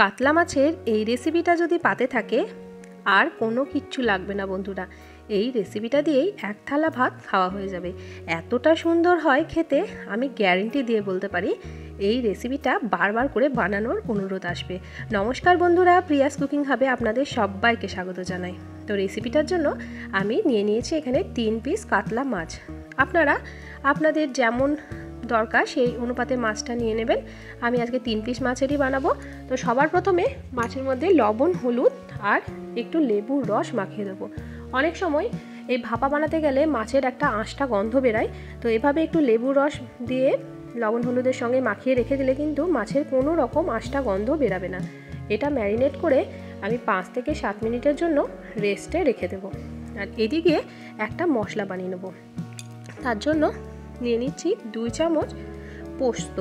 কাতলা মাছের এই রেসিপিটা যদি পাতে থাকে আর কোনো কিচ্ছু লাগবে না বন্ধুরা। এই রেসিপিটা দিয়েই এক থালা ভাত খাওয়া হয়ে যাবে। এতটা সুন্দর হয় খেতে, আমি গ্যারেন্টি দিয়ে বলতে পারি। এই রেসিপিটা বারবার করে বানানোর অনুরোধ আসবে। নমস্কার বন্ধুরা, প্রিয়াস কুকিং হাবে আপনাদের সবাইকে স্বাগত জানাই। তো রেসিপিটার জন্য আমি নিয়ে নিয়েছি এখানে 3 পিস কাতলা মাছ। আপনারা আপনাদের যেমন দরকার সেই অনুপাতে মাছটা নিয়ে নেবেন। আমি আজকে 3 পিস মাছেরই বানাবো। তো সবার প্রথমে মাছের মধ্যে লবণ, হলুদ আর একটু লেবুর রস মাখিয়ে দেবো। অনেক সময় এই ভাপা বানাতে গেলে মাছের একটা আঁশটা গন্ধ বেরায়, তো এভাবে একটু লেবুর রস দিয়ে লবণ হলুদের সঙ্গে মাখিয়ে রেখে দিলে কিন্তু মাছের কোনো রকম আঁশটা গন্ধ বেরাবে না। এটা ম্যারিনেট করে আমি 5 থেকে 7 মিনিটের জন্য রেস্টে রেখে দেবো। আর এদিকে একটা মশলা বানিয়ে নেবো। তার জন্য নিয়ে নিচ্ছি 2 চামচ পোস্ত।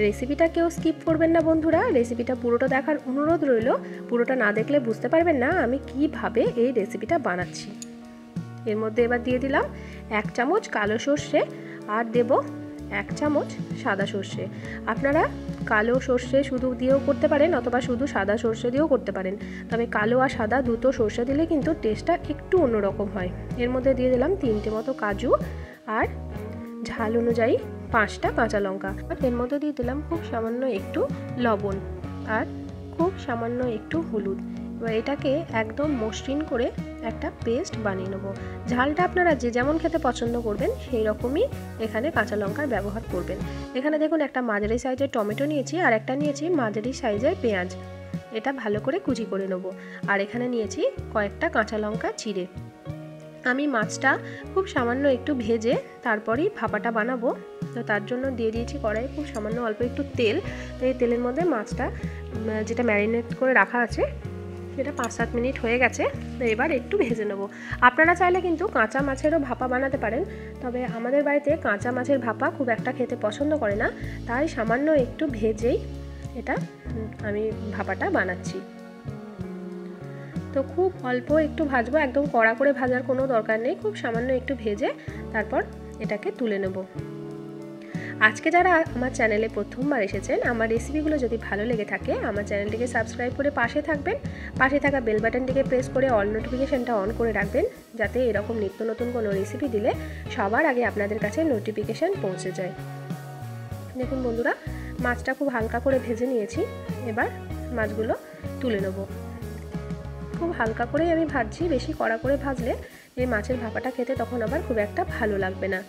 রেসিপিটা কেউ স্কিপ করবেন না বন্ধুরা, রেসিপিটা পুরোটা দেখার অনুরোধ রইল। পুরোটা না দেখলে বুঝতে পারবেন না আমি কিভাবে এই রেসিপিটা বানাচ্ছি। এর মধ্যে এবার দিয়ে দিলাম 1 চামচ কালো সর্ষে আর দেব 1 চামচ সাদা সর্ষে। আপনারা কালো সর্ষে শুধু দিয়েও করতে পারেন অথবা শুধু সাদা সর্ষে দিয়েও করতে পারেন, তবে কালো আর সাদা দুটো সর্ষে দিলে কিন্তু টেস্টটা একটু অন্যরকম হয়। এর মধ্যে দিয়ে দিলাম 3টে মতো কাজু আর ঝাল অনুযায়ী 5টা কাঁচা লঙ্কা। আর এর মধ্যে দিয়ে দিলাম খুব সামান্য একটু লবণ আর খুব সামান্য একটু হলুদ। এবার এটাকে একদম মসৃণ করে একটা পেস্ট বানিয়ে নেবো। ঝালটা আপনারা যে যেমন খেতে পছন্দ করবেন সেই রকমই এখানে কাঁচা লঙ্কার ব্যবহার করবেন। এখানে দেখুন একটা মাঝারি সাইজের টমেটো নিয়েছি আর একটা নিয়েছি মাঝারি সাইজের পেঁয়াজ। এটা ভালো করে কুচি করে নেবো। আর এখানে নিয়েছি কয়েকটা কাঁচা লঙ্কা চিড়ে। আমি মাছটা খুব সামান্য একটু ভেজে তারপরেই ভাপাটা বানাবো। তো তার জন্য দিয়ে দিয়েছি কড়াইয়ে খুব সামান্য অল্প একটু তেল। তো এই তেলের মধ্যে মাছটা যেটা ম্যারিনেট করে রাখা আছে সেটা 5-7 মিনিট হয়ে গেছে। তো এবার একটু ভেজে নেবো। আপনারা চাইলে কিন্তু কাঁচা মাছেরও ভাপা বানাতে পারেন, তবে আমাদের বাড়িতে কাঁচা মাছের ভাপা খুব একটা খেতে পছন্দ করে না, তাই সামান্য একটু ভেজেই এটা আমি ভাপাটা বানাচ্ছি। তো খুব অল্প একটু ভাজবো, একদম কড়া করে ভাজার কোনো দরকার নেই। খুব সামান্য একটু ভেজে তারপর এটাকে তুলে নেব। আজকে যারা আমার চ্যানেলে প্রথমবার এসেছেন, আমার রেসিপিগুলো যদি ভালো লেগে থাকে আমার চ্যানেলটিকে সাবস্ক্রাইব করে পাশে থাকবেন। পাশে থাকা বেল বাটনটিকে প্রেস করে অল নোটিফিকেশানটা অন করে রাখবেন, যাতে এরকম নিত্য নতুন কোনো রেসিপি দিলে সবার আগে আপনাদের কাছে নোটিফিকেশান পৌঁছে যায়। দেখুন বন্ধুরা, মাছটা খুব হালকা করে ভেজে নিয়েছি। এবার মাছগুলো তুলে নেব। খুব হালকা করেই আমি ভাজছি, বেশি কড়া করে ভাজলে এই মাছের ভাপাটা খেতে তখন আবার খুব একটা ভালো লাগবে না।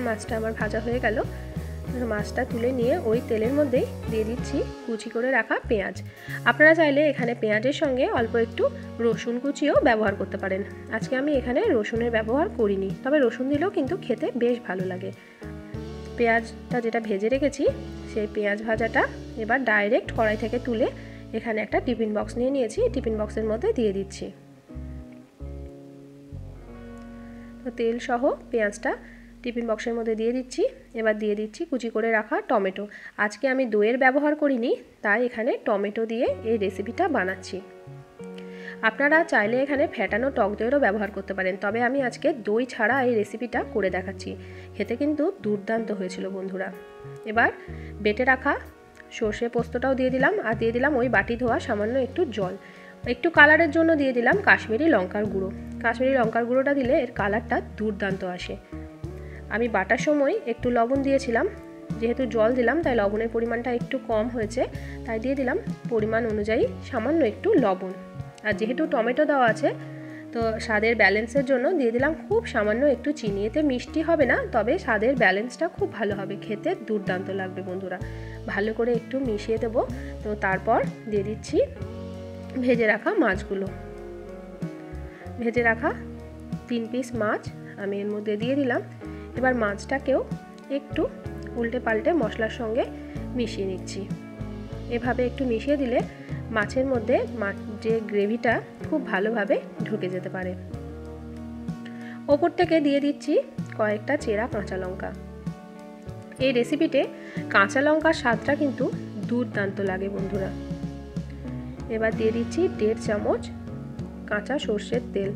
মাছটা আমার ভাজা হয়ে গেল। মাছটা তুলে নিয়ে ওই তেলের মধ্যেই দিয়ে দিচ্ছি কুচি করে রাখা পেঁয়াজ। আপনারা চাইলে এখানে পেঁয়াজের সঙ্গে অল্প একটু রসুন কুচিও ব্যবহার করতে পারেন। আজকে আমি এখানে রসুনের ব্যবহার করিনি, তবে রসুন দিলেও কিন্তু খেতে বেশ ভালো লাগে। পেঁয়াজটা যেটা ভেজে রেখেছি সেই পেঁয়াজ ভাজাটা এবার ডাইরেক্ট কড়াই থেকে তুলে এখানে একটা টিফিন বক্স নিয়ে নিয়েছি, টিফিন বক্সের মধ্যে দিয়ে দিচ্ছি। তো তেল সহ পেঁয়াজটা টিফিন বক্সের মধ্যে দিয়ে দিচ্ছি। এবার দিয়ে দিচ্ছি কুচি করে রাখা টমেটো। আজকে আমি দইয়ের ব্যবহার করিনি, তাই এখানে টমেটো দিয়ে এই রেসিপিটা বানাচ্ছি। আপনারা চাইলে এখানে ফ্যাটানো টক দইয়েরও ব্যবহার করতে পারেন, তবে আমি আজকে দই ছাড়া এই রেসিপিটা করে দেখাচ্ছি। খেতে কিন্তু দুর্দান্ত হয়েছিল বন্ধুরা। এবার বেটে রাখা সর্ষে পোস্তটাও দিয়ে দিলাম আর দিয়ে দিলাম ওই বাটি ধোয়া সামান্য একটু জল। একটু কালারের জন্য দিয়ে দিলাম কাশ্মীরি লঙ্কার গুঁড়ো। কাশ্মীরি লঙ্কার গুঁড়োটা দিলে এর কালারটা দুর্দান্ত আসে। আমি বাটার সময় একটু লবণ দিয়েছিলাম, যেহেতু জল দিলাম তাই লবণের পরিমাণটা একটু কম হয়েছে, তাই দিয়ে দিলাম পরিমাণ অনুযায়ী সামান্য একটু লবণ। আর যেহেতু টমেটো দেওয়া আছে তো স্বাদের ব্যালেন্সের জন্য দিয়ে দিলাম খুব সামান্য একটু চিনি। এতে মিষ্টি হবে না, তবে স্বাদের ব্যালেন্সটা খুব ভালো হবে, খেতে দুর্দান্ত লাগবে বন্ধুরা। ভালো করে একটু মিশিয়ে দেবো। তো তারপর দিয়ে দিচ্ছি ভেজে রাখা মাছগুলো। ভেজে রাখা 3 পিস মাছ আমি এর মধ্যে দিয়ে দিলাম। এবার মাছটাকেও একটু উল্টে পাল্টে মশলার সঙ্গে মিশিয়ে নিচ্ছি। এভাবে একটু মিশিয়ে দিলে মাছের মধ্যে যে গ্রেভিটা খুব ভালোভাবে ঢুকে যেতে পারে। ওপর থেকে দিয়ে দিচ্ছি কয়েকটা চেরা কাঁচা লঙ্কা। এই রেসিপিতে কাঁচা লঙ্কার স্বাদটা কিন্তু দুর্দান্ত লাগে বন্ধুরা। এবার দিয়ে দিচ্ছি 1.5 চামচ কাঁচা সর্ষের তেল।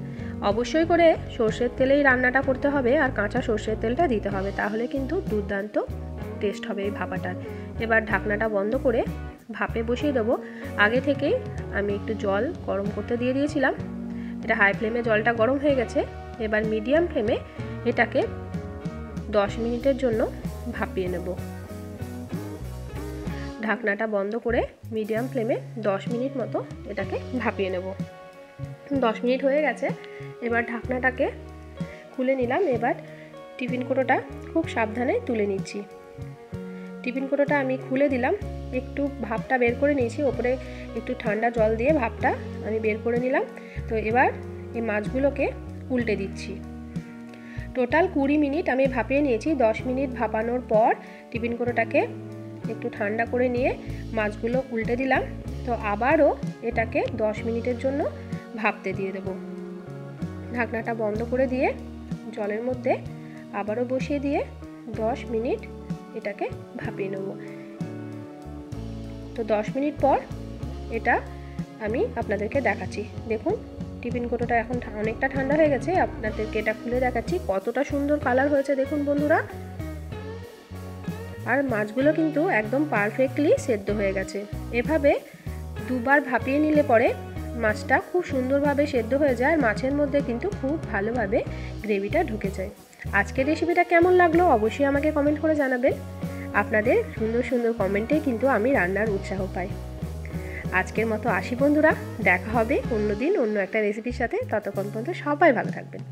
অবশ্যই করে সর্ষের তেলেই রান্নাটা করতে হবে আর কাঁচা সর্ষের তেলটা দিতে হবে, তাহলে কিন্তু দুর্দান্ত টেস্ট হবে এই ভাপাটার। এবার ঢাকনাটা বন্ধ করে ভাপে বসিয়ে দেবো। আগে থেকেই আমি একটু জল গরম করতে দিয়ে দিয়েছিলাম। এটা হাই ফ্লেমে জলটা গরম হয়ে গেছে। এবার মিডিয়াম ফ্লেমে এটাকে 10 মিনিটের জন্য ভাপিয়ে নেব। ঢাকনাটা বন্ধ করে মিডিয়াম ফ্লেমে 10 মিনিট মতো এটাকে ভাপিয়ে নেব। 10 মিনিট হয়ে গেছে। এবার ঢাকনাটাকে খুলে নিলাম। এবার টিফিন কৌটোটা খুব সাবধানে তুলে নিচ্ছি। টিফিন কৌটোটা আমি খুলে দিলাম, একটু ভাপটা বের করে নিয়েছি, ওপরে একটু ঠান্ডা জল দিয়ে ভাপটা আমি বের করে নিলাম। তো এবার এই মাছগুলোকে উল্টে দিচ্ছি। টোটাল 20 মিনিট আমি ভাপিয়ে নিয়েছি। 10 মিনিট ভাপানোর পর টিফিন কৌটোটাকে একটু ঠান্ডা করে নিয়ে মাছগুলো উল্টে দিলাম। তো আবারও এটাকে 10 মিনিটের জন্য ভাপতে দিয়ে দেব। ঢাকনাটা বন্ধ করে দিয়ে জলের মধ্যে আবারও বসিয়ে দিয়ে 10 মিনিট এটাকে ভাপিয়ে নেব। তো 10 মিনিট পর এটা আমি আপনাদেরকে দেখাচ্ছি। দেখুন টিফিন কৌটোটা এখন অনেকটা ঠান্ডা হয়ে গেছে। আপনাদেরকে এটা খুলে দেখাচ্ছি কতটা সুন্দর কালার হয়েছে দেখুন বন্ধুরা। আর মাছগুলো কিন্তু একদম পারফেক্টলি সেদ্ধ হয়ে গেছে। এভাবে দুবার ভাপিয়ে নিলে পরে মাছটা খুব সুন্দরভাবে সেদ্ধ হয়ে যায়, আর মাছের মধ্যে কিন্তু খুব ভালোভাবে গ্রেভিটা ঢুকে যায়। আজকের রেসিপিটা কেমন লাগলো অবশ্যই আমাকে কমেন্ট করে জানাবেন। আপনাদের সুন্দর সুন্দর কমেন্টে কিন্তু আমি রান্নার উৎসাহ পাই। আজকের মতো আসি বন্ধুরা, দেখা হবে অন্য দিন অন্য একটা রেসিপির সাথে। ততক্ষণ পর্যন্ত সবাই ভালো থাকবেন।